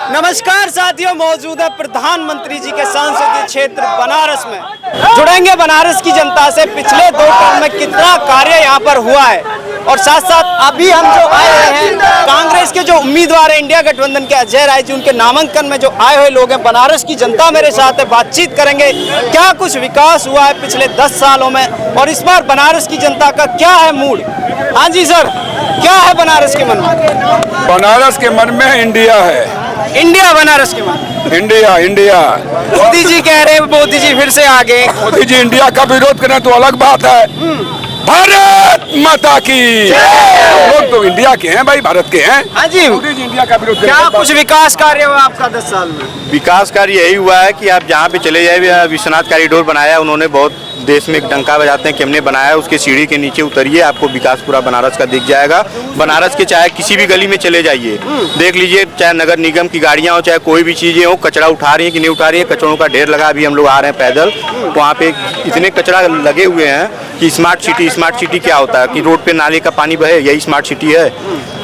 नमस्कार साथियों, मौजूद है प्रधानमंत्री जी के संसदीय क्षेत्र बनारस में। जुड़ेंगे बनारस की जनता से पिछले 2 टर्म में कितना कार्य यहाँ पर हुआ है, और साथ साथ अभी हम जो आए हैं कांग्रेस के जो उम्मीदवार है इंडिया गठबंधन के अजय राय जी, उनके नामांकन में जो आए हुए लोग हैं, बनारस की जनता मेरे साथ है। बातचीत करेंगे क्या कुछ विकास हुआ है पिछले 10 सालों में, और इस बार बनारस की जनता का क्या है मूड। हाँ जी सर, क्या है बनारस के मन में? बनारस के मन में इंडिया है। इंडिया बनारस के मन। India India. मोदी जी कह रहे हैं मोदी जी फिर से आगे। मोदी जी इंडिया का विरोध करें तो अलग बात है। भारत माता की। लोग तो इंडिया के हैं भाई, भारत के हैं। हाँ जी, मोदी जी इंडिया का विरोध क्या कुछ विकास कार्य हुआ आपका 10 साल में? विकास कार्य यही हुआ है कि आप जहाँ पे चले जाए, विश्वनाथ कॉरिडोर बनाया उन्होंने, बहुत देश में एक डंका बजाते हैं कि हमने बनाया। उसके सीढ़ी के नीचे उतरिए, आपको विकास पूरा बनारस का दिख जाएगा। बनारस के चाहे किसी भी गली में चले जाइए, देख लीजिए, चाहे नगर निगम की गाड़ियाँ हो, चाहे कोई भी चीज़ें हो, कचरा उठा रही है कि नहीं उठा रही है। कचरों का ढेर लगा। अभी हम लोग आ रहे हैं पैदल, वहाँ पे इतने कचरा लगे हुए हैं कि स्मार्ट सिटी क्या होता है कि रोड पे नाले का पानी बहे, यही स्मार्ट सिटी है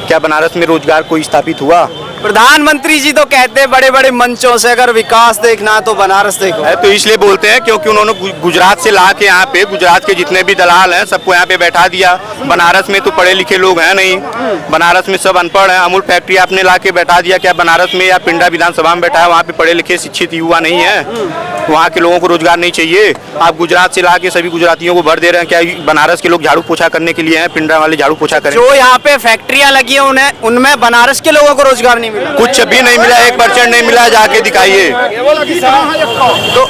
क्या? बनारस में रोजगार कोई स्थापित हुआ? प्रधानमंत्री जी तो कहते हैं बड़े बड़े मंचों से अगर विकास देखना है तो बनारस देखो। है तो इसलिए बोलते हैं क्योंकि उन्होंने गुजरात से ला के यहाँ पे, गुजरात के जितने भी दलाल हैं सबको यहाँ पे बैठा दिया। बनारस में तो पढ़े लिखे लोग हैं नहीं, बनारस में सब अनपढ़ हैं। अमूल फैक्ट्री आपने ला के बैठा दिया क्या बनारस में? या पिंडा विधानसभा में बैठा है, वहाँ पे पढ़े लिखे शिक्षित युवा नहीं है, वहाँ के लोगों को रोजगार नहीं चाहिए। आप गुजरात से ला के सभी गुजरातियों को भर दे रहे हैं। क्या बनारस के लोग झाड़ू पोछा करने के लिए हैं? पिंडा वाले झाड़ू पोछा करें। जो यहाँ पे फैक्ट्रियाँ लगी हैं उनमें बनारस के लोगों को रोजगार नहीं मिला, कुछ भी नहीं मिला, 1% नहीं मिला। जाके दिखाइए। तो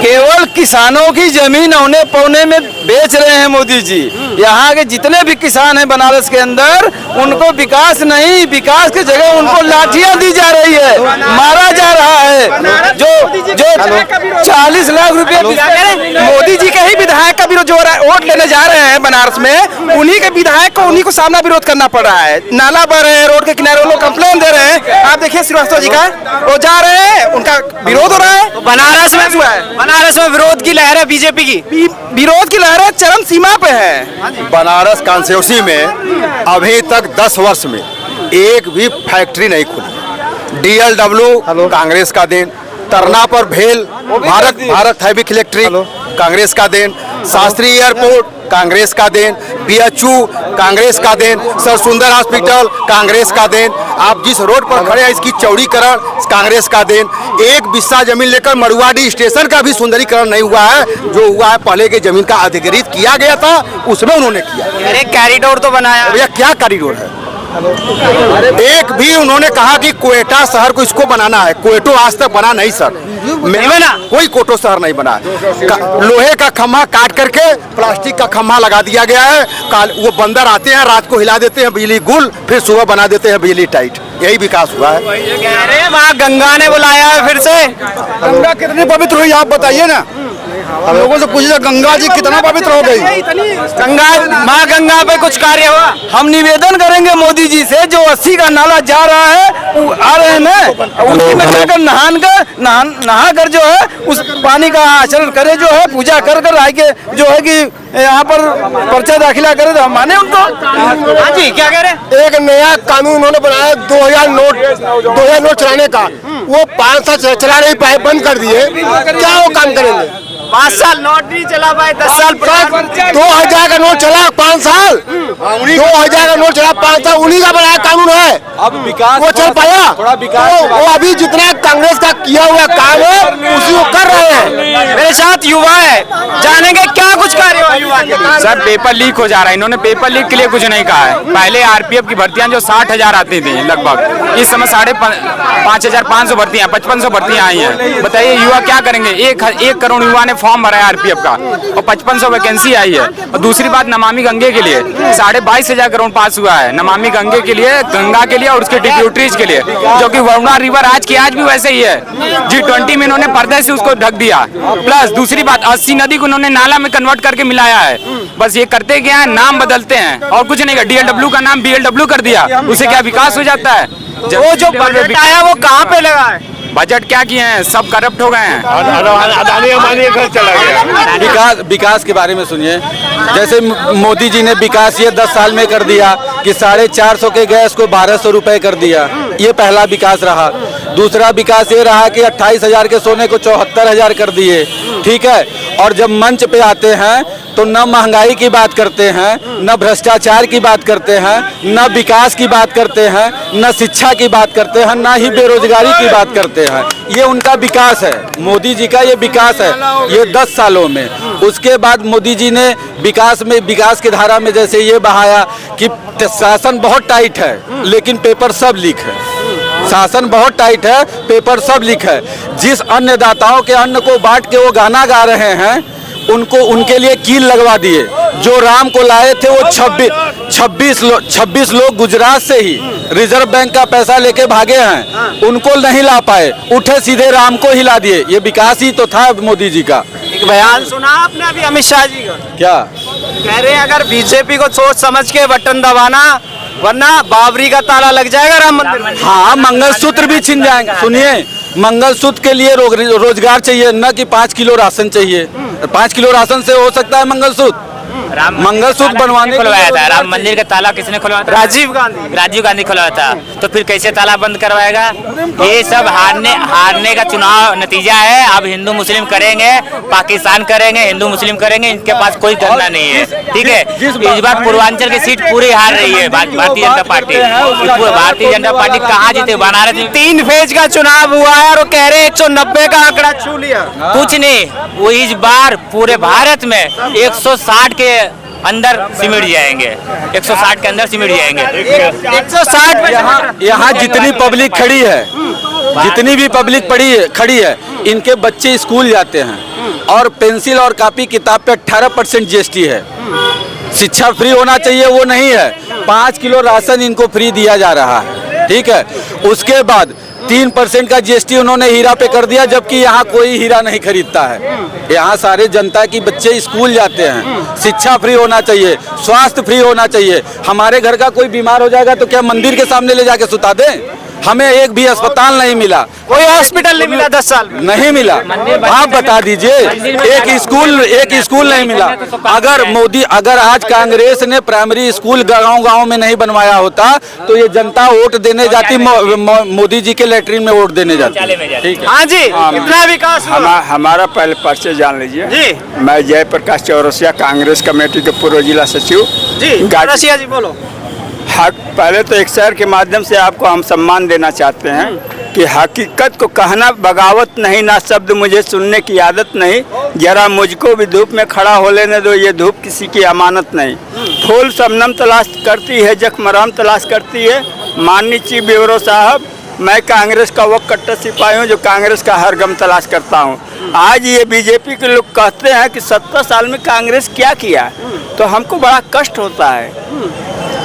केवल किसानों की जमीन औने पौने में बेच रहे हैं मोदी जी। यहाँ के जितने भी किसान हैं बनारस के अंदर, उनको विकास नहीं, विकास की जगह उनको लाठियां दी जा रही है, मारा जा रहा है। जो 40 लाख रुपए मोदी जी के ही विधायक का विरोध, जो वोट लेने जा रहे हैं बनारस में, उन्हीं के विधायक को, उन्हीं को सामना विरोध करना पड़ रहा है। नाला बह रहे हैं रोड के किनारे, लोग कंप्लेन दे रहे हैं। आप देखिए श्रीवास्तव जी का, वो जा रहे हैं, उनका विरोध हो रहा है। तो बनारस में विरोध की लहर है बीजेपी की, विरोध की लहर चरम सीमा पे है। बनारस कॉन्स्टिट्यूंसी में अभी तक 10 वर्ष में एक भी फैक्ट्री नहीं खुली। DLW कांग्रेस का देन, तरना पर भेल भारत हैविक इलेक्ट्रिक कांग्रेस का देन, शास्त्री एयरपोर्ट कांग्रेस का देन, BHU कांग्रेस का देन, सर सुंदर हॉस्पिटल कांग्रेस का देन। आप जिस रोड पर खड़े हैं इसकी चौड़ीकरण कांग्रेस का देन। एक बिस्सा जमीन लेकर मड़ुआडी स्टेशन का भी सुंदरीकरण नहीं हुआ है। जो हुआ है पहले के जमीन का अधिग्रहित किया गया था, उसमें उन्होंने किया। अरे कॉरिडोर तो बनाया भैया, क्या कॉरिडोर है? एक भी उन्होंने कहा कि क्वेटा शहर को इसको बनाना है, क्वेटो आज तक बना नहीं सर, कोई कोटो शहर नहीं बना। लोहे का खम्भा काट करके प्लास्टिक का खम्भा लगा दिया गया है। वो बंदर आते हैं, रात को हिला देते हैं बिजली गुल, फिर सुबह बना देते हैं बिजली टाइट। यही विकास हुआ है। अरे माँ गंगा ने बुलाया है फिर से। गंगा कितनी पवित्र हुई आप बताइए ना, लोगों से पूछिए गंगा जी कितना पवित्र हो गई। माँ गंगा पे कुछ कार्य हुआ? हम निवेदन करेंगे मोदी जी से, जो 80 का नाला जा रहा है, आ रहे हैं ना, उसी में जाकर नहा कर जो है उस पानी का आचरण करे, जो है पूजा कर आके जो है कि यहाँ पर पर्चा दाखिला करे तो हम माने उनको। हाँ जी, क्या कह रहे हैं? एक नया कानून उन्होंने बनाया 2000 नोट चलाने का, वो 5 साल चला नहीं पाए, बंद कर दिए। क्या वो काम करेंगे? 5 साल नोट नहीं चला पाए, 10 साल 2000 का नोट चला 5 साल, 2000 का नोट चला 5 साल, उन्हीं का बनाया कानून है। अब विकास वो चल पाया? वो अभी जितना कांग्रेस का किया हुआ काम है उसी को कर रहे हैं। मेरे साथ युवा है, जानेंगे क्या कुछ कार्य हुआ युवा के? सर पेपर लीक हो जा रहा है। इन्होंने पेपर लीक के लिए कुछ नहीं कहा है। पहले RPF की भर्तियां जो 60,000 आती थी लगभग, इस समय 5,500 भर्तियां, 5500 भर्तियां आई हैं। बताइए युवा क्या करेंगे? 1 करोड़ युवा ने फॉर्म भरा है RPF का और 5500 वैकेंसी आई है। और दूसरी बात, नमामि गंगे के लिए 22,500 करोड़ पास हुआ है, नमामि गंगे के लिए, गंगा के लिए और उसके ट्रिब्यूटरीज के लिए, जो कि वरुणा रिवर आज भी वैसे ही है। G20 में इन्होंने पर्दे से उसको ढक दिया। प्लस दूसरी बात, 80 नदी को उन्होंने नाला में कन्वर्ट करके मिलाया है। बस ये करते क्या है, नाम बदलते हैं और कुछ नहीं। DLW का नाम BLW कर दिया, उससे क्या विकास हो जाता है? वो जो बजट आया वो कहाँ पे लगा है? बजट क्या किए हैं, सब करप्ट हो गए हैं। अदानी अंबानी घर चला गया। विकास के बारे में सुनिए। जैसे मोदी जी ने विकास ये 10 साल में कर दिया कि 450 के गैस को 1200 रुपए कर दिया, ये पहला विकास रहा। दूसरा विकास ये रहा कि 28,000 के सोने को 74,000 कर दिए, ठीक है। और जब मंच पे आते हैं तो न महंगाई की बात करते हैं, न भ्रष्टाचार की बात करते हैं, न विकास की बात करते हैं, न शिक्षा की बात करते हैं, न ही बेरोजगारी की बात करते हैं। ये उनका विकास है, मोदी जी का ये विकास है, ये 10 सालों में। उसके बाद मोदी जी ने विकास की धारा में जैसे ये बहाया कि शासन बहुत टाइट है लेकिन पेपर सब लीक है। शासन बहुत टाइट है, पेपर सब लीक है। जिस अन्नदाताओं के अन्न को बांट के वो गाना गा रहे हैं, उनके लिए कील लगवा दिए। जो राम को लाए थे वो 26 लोग गुजरात से ही रिजर्व बैंक का पैसा लेके भागे हैं, उनको नहीं ला पाए, उठे सीधे राम को हिला दिए। ये विकास ही तो था मोदी जी का। एक बयान सुना आपने अभी अमित शाह जी का, क्या कह रहे हैं अगर बीजेपी को सोच समझ के बटन दबाना, वरना बाबरी का ताला लग जाएगा राम मंदिर में। हाँ, मंगलसूत्र भी छिन जाएंगे। सुनिए, मंगलसूत्र के लिए रोजगार चाहिए, न कि 5 किलो राशन चाहिए। 5 किलो राशन से हो सकता है मंगलसूत्र? मंगलसूत्र बनवाने खुलवाया था राम मंदिर का ताला किसने खुलवाया था? राजीव गांधी खुलवाया था। तो फिर कैसे ताला बंद करवाएगा? ये सब हारने का चुनाव नतीजा है। अब हिंदू मुस्लिम करेंगे, पाकिस्तान करेंगे, हिंदू मुस्लिम करेंगे, इनके पास कोई धंधा नहीं है, ठीक है। इस बार पूर्वांचल की सीट पूरी हार रही है भारतीय जनता पार्टी। भारतीय जनता पार्टी कहाँ जीते? बनारस में 3 फेज का चुनाव हुआ है और वो कह रहे 190 का आंकड़ा छू लिया। कुछ नहीं, वो इस बार पूरे भारत में 160 के अंदर सिमट जाएंगे, 160 के अंदर सिमट जाएंगे। 160 यहाँ जितनी पब्लिक खड़ी है, जितनी भी पब्लिक खड़ी है, इनके बच्चे स्कूल जाते हैं और पेंसिल और कॉपी किताब पे 18% GST है। शिक्षा फ्री होना चाहिए, वो नहीं है। 5 किलो राशन इनको फ्री दिया जा रहा है, ठीक है। उसके बाद 3% का GST उन्होंने हीरा पे कर दिया, जबकि यहाँ कोई हीरा नहीं खरीदता है। यहाँ सारे जनता की बच्चे स्कूल जाते हैं। शिक्षा फ्री होना चाहिए, स्वास्थ्य फ्री होना चाहिए। हमारे घर का कोई बीमार हो जाएगा तो क्या मंदिर के सामने ले जाके सुता दें? हमें एक भी अस्पताल नहीं मिला, कोई हॉस्पिटल नहीं मिला 10 साल में, नहीं मिला। आप बता दीजिए, एक स्कूल नहीं मिला। अगर आज कांग्रेस ने प्राइमरी स्कूल गांव में नहीं बनवाया होता तो ये जनता वोट देने जाती, मोदी जी के लेटरिन में वोट देने जाती। ठीक है। हाँ जी, कितना विकास हुआ? हमारा पहले परिचय जान लीजिए जी। मैं जयप्रकाश चौरसिया, कांग्रेस कमेटी के पूर्व जिला सचिव जी। चौरसिया जी बोलो। पहले तो एक शहर के माध्यम से आपको हम सम्मान देना चाहते हैं कि हकीकत को कहना बगावत नहीं, ना शब्द मुझे सुनने की आदत नहीं, जरा मुझको भी धूप में खड़ा हो लेने दो, ये धूप किसी की अमानत नहीं। फूल शबनम तलाश करती है, जख्मराम तलाश करती है। माननीय चीफ ब्यूरो साहब, मैं कांग्रेस का वो कट्टर सिपाही हूँ जो कांग्रेस का हर गम तलाश करता हूँ। आज ये बीजेपी के लोग कहते हैं कि 70 साल में कांग्रेस क्या किया, तो हमको बड़ा कष्ट होता है।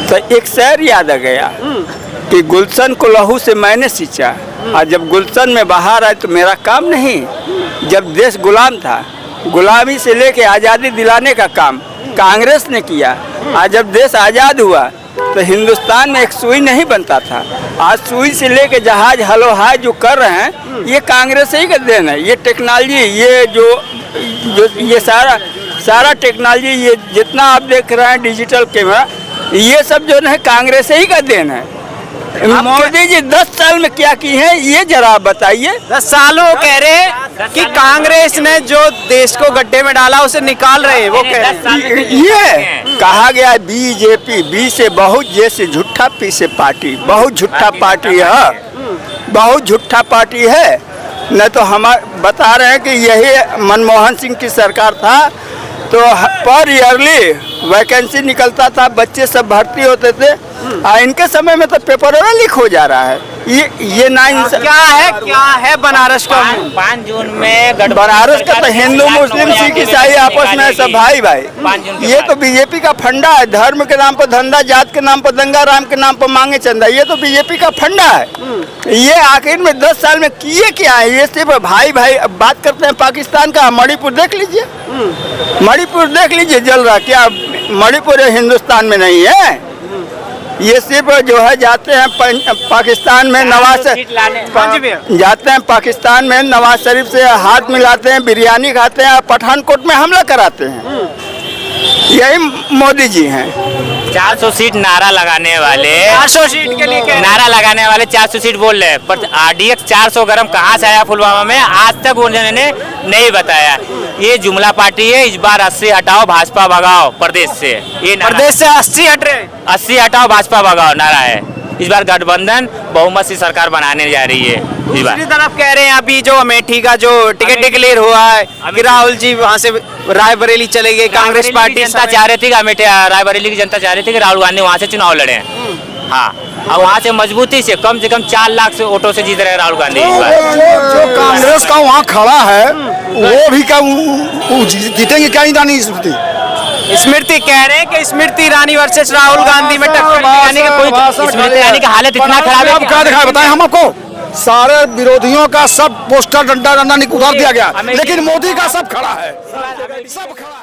तो एक शेर याद आ गया कि गुलशन को लहू से मैंने सींचा, और जब गुलशन में बाहर आए तो मेरा काम नहीं। जब देश गुलाम था, गुलामी से लेके आज़ादी दिलाने का काम कांग्रेस ने किया। आज जब देश आज़ाद हुआ तो हिंदुस्तान में एक सुई नहीं बनता था। आज सुई से लेके जहाज हलो हाय जो कर रहे हैं, ये कांग्रेस ही का देन है। ये टेक्नोलॉजी, ये जो ये सारा टेक्नोलॉजी, ये जितना आप देख रहे हैं डिजिटल कैमरा, ये सब जो है कांग्रेस ही का देन है। मोदी जी 10 साल में क्या की है, ये जरा आप बताइए। 10 सालों कह रहे हैं कि कांग्रेस ने जो देश को गड्ढे में डाला उसे निकाल रहे हैं, वो कह रहे हैं। ये कहा गया बीजेपी, बी से बहुत, जे से झूठा, पी से पार्टी, बहुत झूठा पार्टी है, बहुत झूठा पार्टी है। न तो हम बता रहे हैं कि यही मनमोहन सिंह की सरकार था तो पर ईयरली वैकेंसी निकलता था, बच्चे सब भर्ती होते थे। इनके समय में तो पेपर लीक हो जा रहा है। ये ना क्या है बनारस का? 5 जून में बनारस का तो हिंदू मुस्लिम सिख ईसाई आपस में सब भाई भाई। ये तो बीजेपी का फंडा है। धर्म के नाम पर धंधा, जात के नाम पर दंगा, राम के नाम पर मांगे चंदा, ये तो बीजेपी का फंडा है। ये आखिर में 10 साल में किए क्या है? ये सिर्फ भाई भाई। अब बात करते हैं पाकिस्तान का, मणिपुर देख लीजिए, मणिपुर देख लीजिए जल रहा। क्या मणिपुर हिंदुस्तान में नहीं है? ये सिर्फ जो है जाते हैं पाकिस्तान में नवाज जाते हैं पाकिस्तान में नवाज शरीफ से हाथ मिलाते हैं, बिरयानी खाते हैं और पठानकोट में हमला कराते हैं। यही मोदी जी हैं। 400 सीट नारा लगाने वाले 400 सीट के लिए नारा लगाने वाले 400 सीट बोल रहे हैं, पर RDX 400 गरम कहाँ से आया पुलवामा में, आज तक उन्होंने नहीं बताया। ये जुमला पार्टी है। इस बार 80 हटाओ भाजपा भगाओ प्रदेश से, ये प्रदेश से 80 हट रहे, 80 हटाओ भाजपा भगाओ नारा है। इस बार गठबंधन बहुमत से सरकार बनाने जा रही है। इस बार दूसरी तरफ कह रहे हैं अभी जो अमेठी का जो टिकट डिक्लेयर हुआ है कि राहुल जी वहाँ से रायबरेली चले गए, कांग्रेस पार्टी जनता चाह रही थी कि अमेठी रायबरेली की जनता चाह रही थी कि राहुल गांधी वहाँ से चुनाव लड़े। हाँ, और वहाँ से मजबूती से कम 4 लाख से वोटों से जीत रहे राहुल गांधी इस बार। जो कांग्रेस का वहाँ खड़ा है वो भी क्या जीतेंगे क्या? नहीं स्मृति कह रहे हैं कि स्मृति ईरानी वर्सेस राहुल गांधी में टक्कर, यानी कि कोई स्मृति ईरानी की हालत इतना खराब है। क्या दिखाया बताएं हम आपको? सारे विरोधियों का सब पोस्टर डंडा उतार दिया गया, लेकिन मोदी का सब खड़ा है, सब खड़ा है।